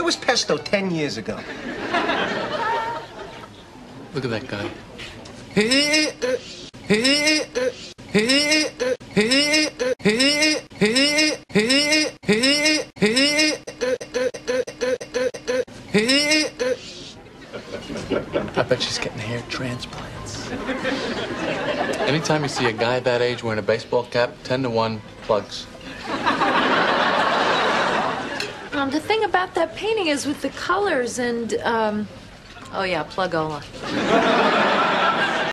was pesto 10 years ago. Look at that guy. I bet she's getting hair transplants. Anytime you see a guy that age wearing a baseball cap, 10 to 1 plugs. The thing about that painting is with the colors and, oh yeah, plugola.